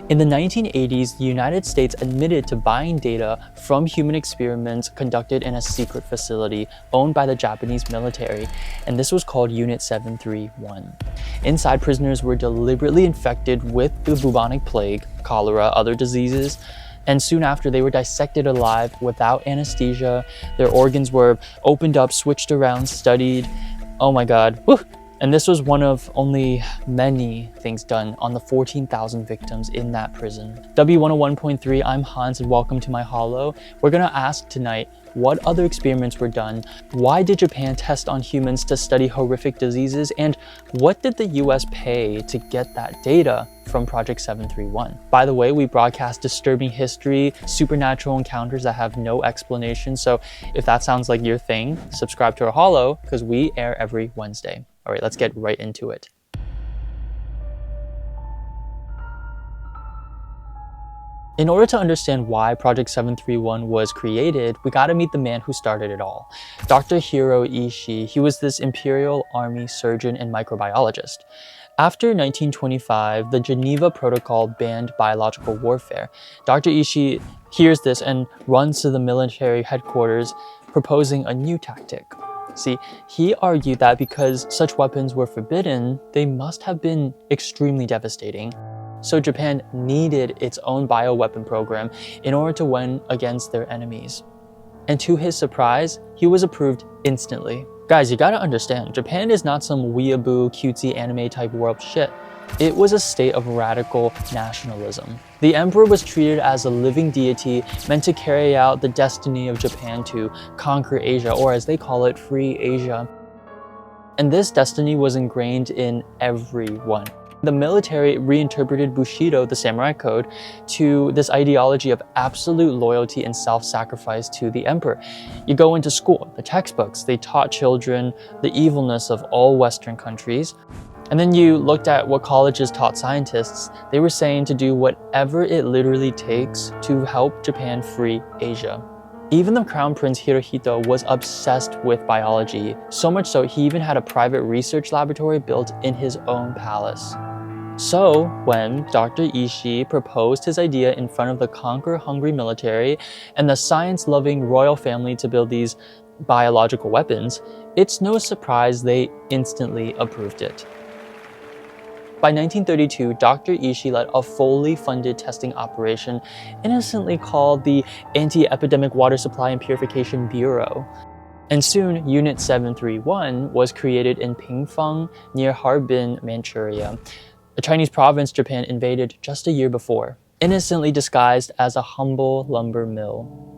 In the 1980s, the United States admitted to buying data from human experiments conducted in a secret facility owned by the Japanese military, and this was called Unit 731. Inside, prisoners were deliberately infected with the bubonic plague, cholera, other diseases, and soon after they were dissected alive without anesthesia. Their organs were opened up, switched around, studied. Oh my god. Whew. And this was one of only many things done on the 14,000 victims in that prison. W101.3, I'm Hans and welcome to my Hollow. We're gonna ask tonight, what other experiments were done? Why did Japan test on humans to study horrific diseases? And what did the US pay to get that data from Project 731? By the way, we broadcast disturbing history, supernatural encounters that have no explanation. So if that sounds like your thing, subscribe to our Hollow because we air every Wednesday. All right, let's get right into it. In order to understand why Project 731 was created, we gotta meet the man who started it all. Dr. Hiro Ishii, he was this Imperial Army surgeon and microbiologist. After 1925, the Geneva Protocol banned biological warfare. Dr. Ishii hears this and runs to the military headquarters proposing a new tactic. See, he argued that because such weapons were forbidden, they must have been extremely devastating. So Japan needed its own bioweapon program in order to win against their enemies. And to his surprise, he was approved instantly. Guys, you gotta understand, Japan is not some weeaboo, cutesy anime type world shit. It was a state of radical nationalism. The emperor was treated as a living deity meant to carry out the destiny of Japan to conquer Asia, or as they call it, free Asia. And this destiny was ingrained in everyone. The military reinterpreted Bushido, the samurai code, to this ideology of absolute loyalty and self-sacrifice to the emperor. You go into school, the textbooks, they taught children the evilness of all Western countries. And then you looked at what colleges taught scientists. They were saying to do whatever it literally takes to help Japan free Asia. Even the Crown Prince Hirohito was obsessed with biology, so much so he even had a private research laboratory built in his own palace. So when Dr. Ishii proposed his idea in front of the conquer-hungry military and the science-loving royal family to build these biological weapons, it's no surprise they instantly approved it. By 1932, Dr. Ishii led a fully funded testing operation innocently called the Anti-Epidemic Water Supply and Purification Bureau. And soon, Unit 731 was created in Pingfeng near Harbin, Manchuria, a Chinese province Japan invaded just a year before, innocently disguised as a humble lumber mill.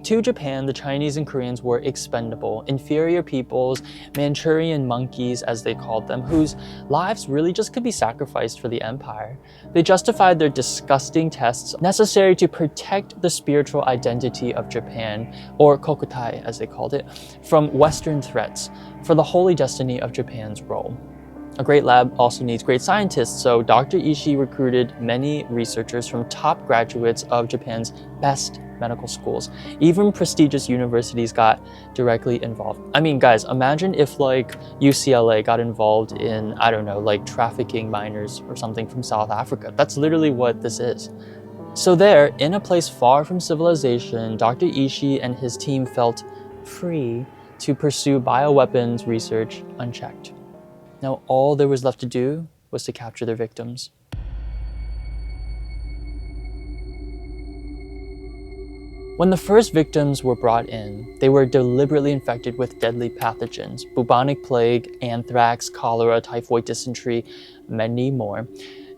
To Japan, the Chinese and Koreans were expendable, inferior peoples, Manchurian monkeys as they called them, whose lives really just could be sacrificed for the empire. They justified their disgusting tests necessary to protect the spiritual identity of Japan, or kokutai as they called it, from Western threats for the holy destiny of Japan's role. A great lab also needs great scientists, so Dr. Ishii recruited many researchers from top graduates of Japan's best medical schools. Even prestigious universities got directly involved. I mean, guys, imagine if like UCLA got involved in, I don't know, like trafficking minors or something from South Africa. That's literally what this is. So there, in a place far from civilization, Dr. Ishii and his team felt free to pursue bioweapons research unchecked. Now, all there was left to do was to capture their victims. When the first victims were brought in, they were deliberately infected with deadly pathogens: bubonic plague, anthrax, cholera, typhoid dysentery, many more.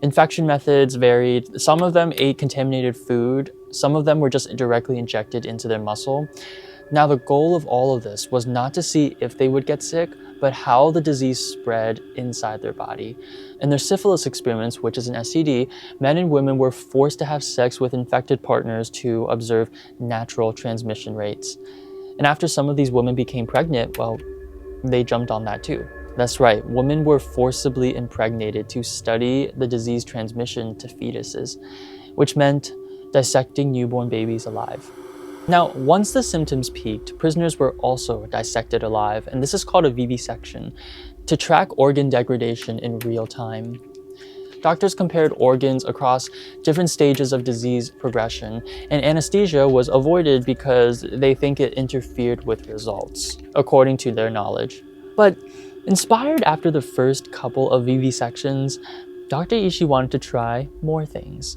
Infection methods varied. Some of them ate contaminated food. Some of them were just directly injected into their muscle. Now, the goal of all of this was not to see if they would get sick, but how the disease spread inside their body. In their syphilis experiments, which is an STD, men and women were forced to have sex with infected partners to observe natural transmission rates. And after some of these women became pregnant, well, they jumped on that too. That's right, women were forcibly impregnated to study the disease transmission to fetuses, which meant dissecting newborn babies alive. Now, once the symptoms peaked, prisoners were also dissected alive, and this is called a vivisection, to track organ degradation in real time. Doctors compared organs across different stages of disease progression, and anesthesia was avoided because they think it interfered with results, according to their knowledge. But inspired after the first couple of vivisections, Dr. Ishii wanted to try more things.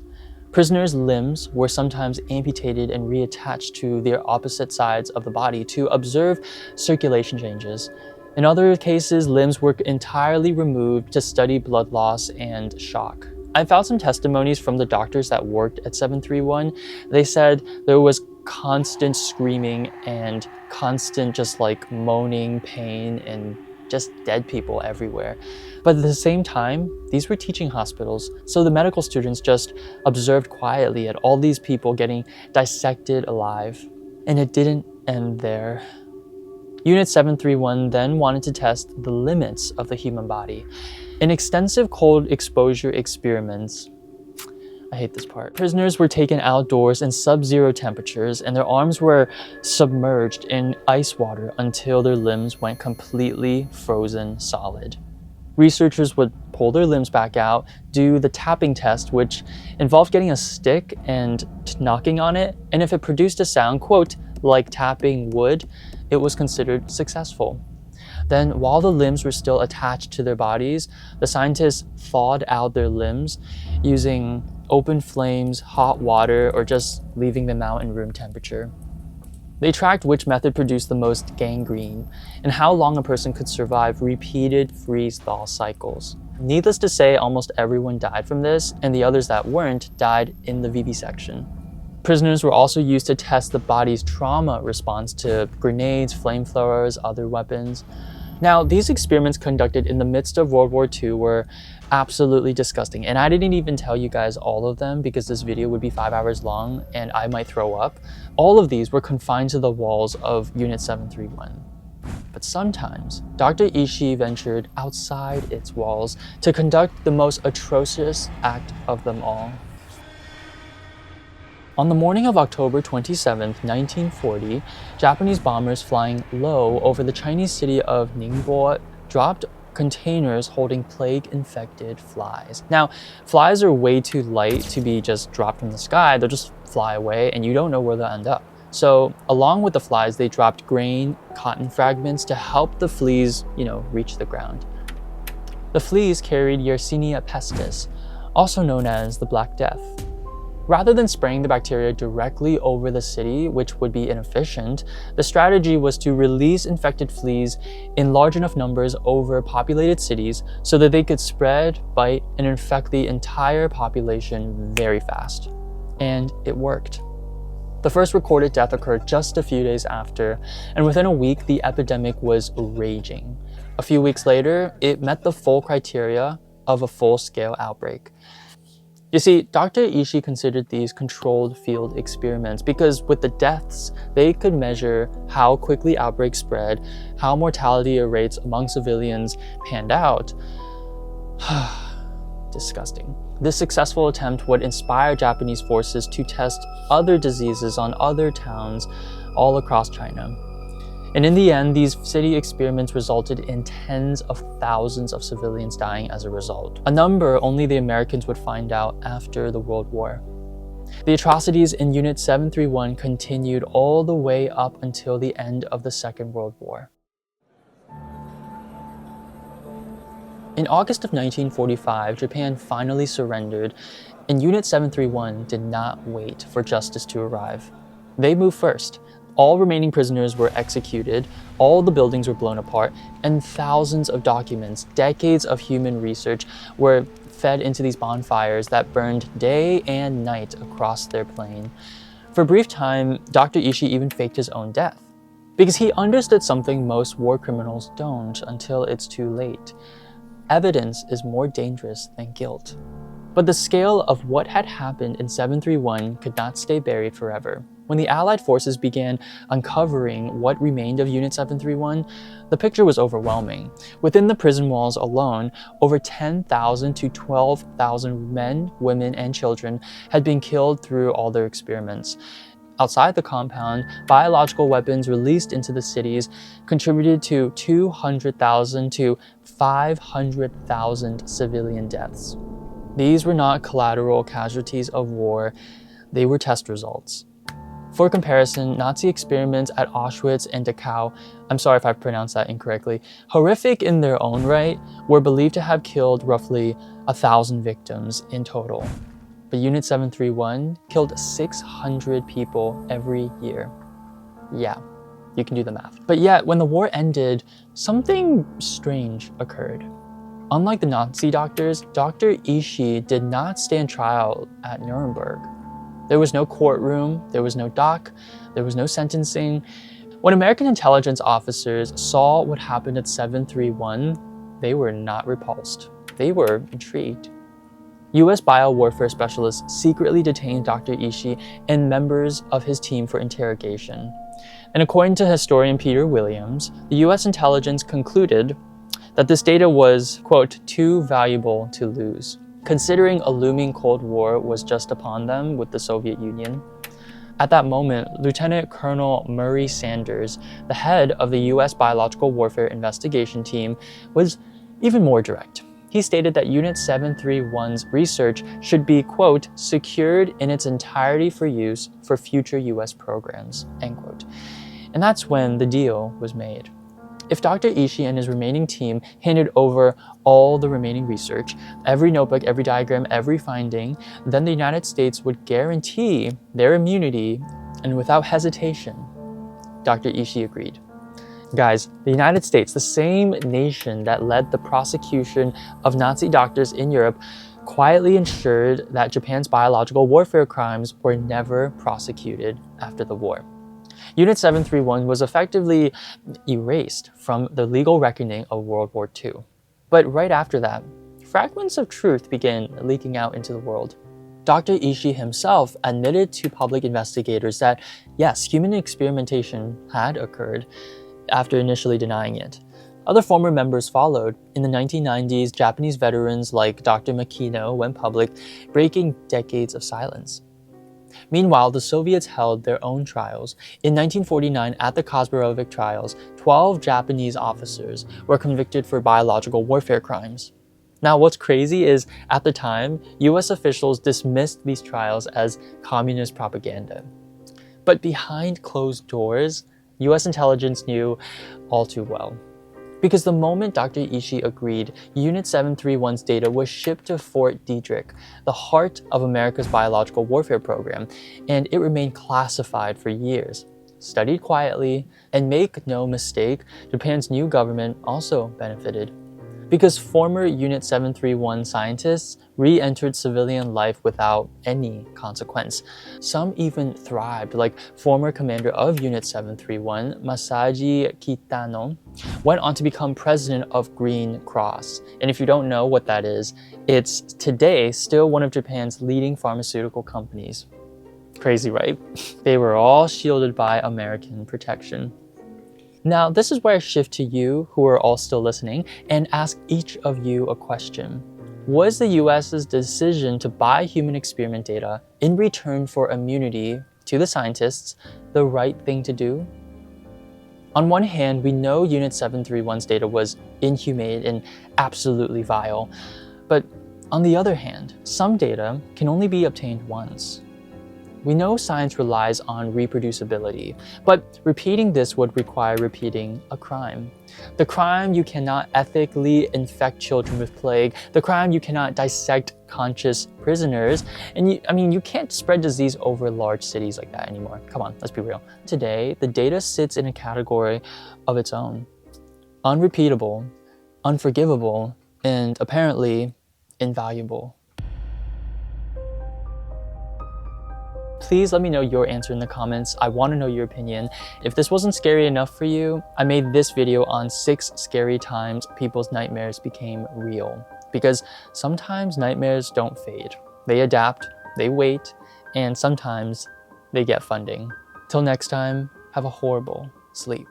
Prisoners' limbs were sometimes amputated and reattached to their opposite sides of the body to observe circulation changes. In other cases, limbs were entirely removed to study blood loss and shock. I found some testimonies from the doctors that worked at 731. They said there was constant screaming and constant just like moaning, pain, and just dead people everywhere. But at the same time, these were teaching hospitals, so the medical students just observed quietly at all these people getting dissected alive. And it didn't end there. Unit 731 then wanted to test the limits of the human body. In extensive cold exposure experiments, I hate this part, prisoners were taken outdoors in sub-zero temperatures and their arms were submerged in ice water until their limbs went completely frozen solid. Researchers would pull their limbs back out, do the tapping test, which involved getting a stick and knocking on it, and if it produced a sound, quote, like tapping wood, it was considered successful. Then, while the limbs were still attached to their bodies, the scientists thawed out their limbs using open flames, hot water, or just leaving them out in room temperature. They tracked which method produced the most gangrene and how long a person could survive repeated freeze-thaw cycles. Needless to say, almost everyone died from this, and the others that weren't died in the vivisection. Prisoners were also used to test the body's trauma response to grenades, flamethrowers, other weapons. Now, these experiments conducted in the midst of World War II were absolutely disgusting, and I didn't even tell you guys all of them because this video would be 5 hours long and I might throw up. All of these were confined to the walls of Unit 731. But sometimes, Dr. Ishii ventured outside its walls to conduct the most atrocious act of them all. On the morning of October 27, 1940, Japanese bombers flying low over the Chinese city of Ningbo dropped containers holding plague-infected flies. Now, flies are way too light to be just dropped from the sky. They'll just fly away and you don't know where they'll end up. So, along with the flies, they dropped grain, cotton fragments to help the fleas, reach the ground. The fleas carried Yersinia pestis, also known as the Black Death. Rather than spraying the bacteria directly over the city, which would be inefficient, the strategy was to release infected fleas in large enough numbers over populated cities so that they could spread, bite, and infect the entire population very fast. And it worked. The first recorded death occurred just a few days after, and within a week, the epidemic was raging. A few weeks later, it met the full criteria of a full-scale outbreak. You see, Dr. Ishii considered these controlled field experiments because with the deaths, they could measure how quickly outbreaks spread, how mortality rates among civilians panned out. Disgusting. This successful attempt would inspire Japanese forces to test other diseases on other towns all across China. And in the end, these city experiments resulted in tens of thousands of civilians dying as a result, a number only the Americans would find out after the World War. The atrocities in Unit 731 continued all the way up until the end of the Second World War. In August of 1945, Japan finally surrendered, and Unit 731 did not wait for justice to arrive. They moved first. All remaining prisoners were executed, all the buildings were blown apart, and thousands of documents, decades of human research, were fed into these bonfires that burned day and night across their plain. For a brief time, Dr. Ishii even faked his own death, because he understood something most war criminals don't until it's too late. Evidence is more dangerous than guilt. But the scale of what had happened in 731 could not stay buried forever. When the Allied forces began uncovering what remained of Unit 731, the picture was overwhelming. Within the prison walls alone, over 10,000 to 12,000 men, women, and children had been killed through all their experiments. Outside the compound, biological weapons released into the cities contributed to 200,000 to 500,000 civilian deaths. These were not collateral casualties of war, they were test results. For comparison, Nazi experiments at Auschwitz and Dachau, I'm sorry if I pronounced that incorrectly, horrific in their own right, were believed to have killed roughly 1,000 victims in total. But Unit 731 killed 600 people every year. Yeah, you can do the math. But yet, when the war ended, something strange occurred. Unlike the Nazi doctors, Dr. Ishii did not stand trial at Nuremberg. There was no courtroom, there was no dock, there was no sentencing. When American intelligence officers saw what happened at 731, they were not repulsed. They were intrigued. US biowarfare specialists secretly detained Dr. Ishii and members of his team for interrogation. And according to historian Peter Williams, the US intelligence concluded that this data was, quote, too valuable to lose, considering a looming Cold War was just upon them with the Soviet Union. At that moment, Lieutenant Colonel Murray Sanders, the head of the US Biological Warfare Investigation Team, was even more direct. He stated that Unit 731's research should be, quote, secured in its entirety for use for future US programs, end quote. And that's when the deal was made. If Dr. Ishii and his remaining team handed over all the remaining research, every notebook, every diagram, every finding, then the United States would guarantee their immunity, and without hesitation, Dr. Ishii agreed. Guys, the United States, the same nation that led the prosecution of Nazi doctors in Europe, quietly ensured that Japan's biological warfare crimes were never prosecuted after the war. Unit 731 was effectively erased from the legal reckoning of World War II. But right after that, fragments of truth began leaking out into the world. Dr. Ishii himself admitted to public investigators that, yes, human experimentation had occurred after initially denying it. Other former members followed. In the 1990s, Japanese veterans like Dr. Makino went public, breaking decades of silence. Meanwhile, the Soviets held their own trials. In 1949, at the Kazbarovic trials, 12 Japanese officers were convicted for biological warfare crimes. Now, what's crazy is, at the time, US officials dismissed these trials as communist propaganda. But behind closed doors, US intelligence knew all too well. Because the moment Dr. Ishii agreed, Unit 731's data was shipped to Fort Detrick, the heart of America's biological warfare program, and it remained classified for years. Studied quietly, and make no mistake, Japan's new government also benefited. Because former Unit 731 scientists re-entered civilian life without any consequence. Some even thrived, like former commander of Unit 731, Masaji Kitano, went on to become president of Green Cross. And if you don't know what that is, it's today still one of Japan's leading pharmaceutical companies. Crazy, right? They were all shielded by American protection. Now, this is where I shift to you, who are all still listening, and ask each of you a question. Was the US's decision to buy human experiment data in return for immunity to the scientists the right thing to do? On one hand, we know Unit 731's data was inhumane and absolutely vile. But on the other hand, some data can only be obtained once. We know science relies on reproducibility, but repeating this would require repeating a crime. The crime you cannot ethically infect children with plague, the crime you cannot dissect conscious prisoners, and you can't spread disease over large cities like that anymore. Come on, let's be real. Today, the data sits in a category of its own. Unrepeatable, unforgivable, and apparently invaluable. Please let me know your answer in the comments. I want to know your opinion. If this wasn't scary enough for you, I made this video on 6 scary times people's nightmares became real. Because sometimes nightmares don't fade. They adapt, they wait, and sometimes they get funding. Till next time, have a horrible sleep.